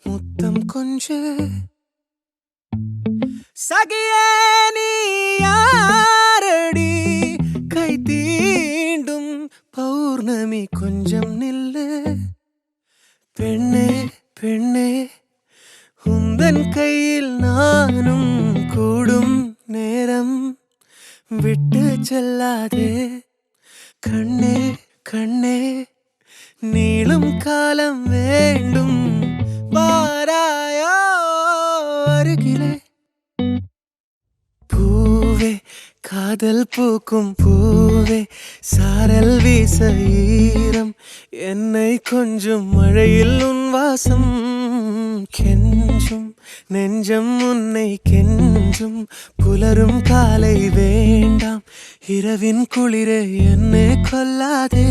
முத்தம் கொஞ்சு சகியே நீ யாரடி கை தீண்டும் பௌர்ணமி கொஞ்சம் நில்லு பெண்ணே பெண்ணே உந்தன் கையில் நானும் கூடும் நேரம் விட்டு செல்லாதே கண்ணே கண்ணே நீளும் காலம் வேண்டும் வாராயோ அருகிலே பூவே காதல் பூக்கும் பூவே சாரல் வீச ஈரம் என்னை கொஞ்சம் மழையில் உன் வாசம் கெஞ்சும் நெஞ்சம் உன்னை கெஞ்சும் புலரும் காலை வேண்டாம் இரவின் குளிரே என்னை கொல்லாதே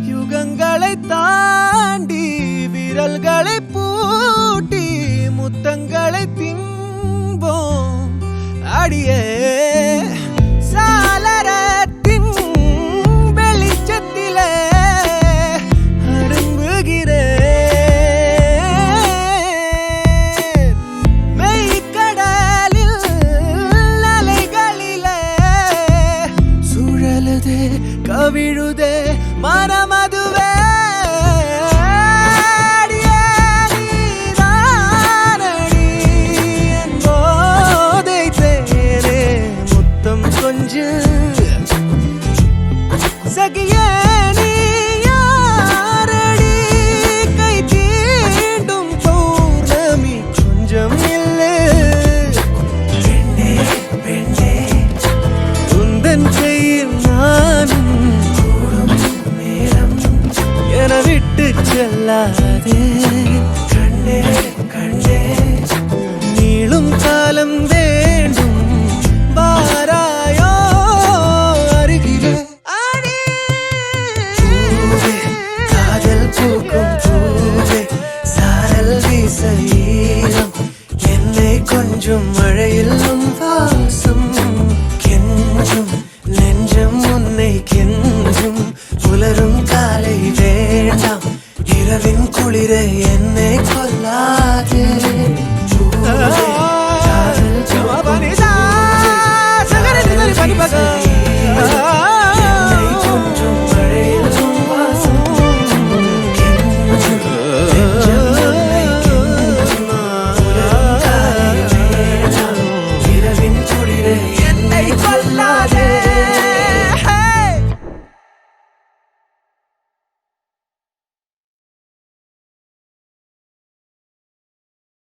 யுகங்களை தாண்டி விரல்களை பூட்டி முத்தங்களை திம்போம் அடியே சாளரத்தின் வெளிச்சத்திலே அரும்புகிறேன் மெய்க்கடலில் அலைகளிலே சுழலுதே கவிழுதே மனமதுவே போதை தேரே முத்தம் கொஞ்சு சகியே நீ யாரடி கை தீண்டும் பௌர்ணமி கொஞ்சம் இல்லை பெண்ணே பெண்ணே உந்தன் கையில் நானும் விட்டு செல்லாதே கண்ணே கண்ணே நீளும் காலம் வேண்டும் வாராயோ அருகிலே பூவே காதல் பூக்கும் பூவே சாரல் வீச ஈரம் என்னை கொஞ்சம் மழையில் உன் வாசம் கெஞ்சும் நெஞ்சம் உன்னை கெஞ்சும் புலரும் காலை வேண்டாம் இரவின் குளிரை என்ன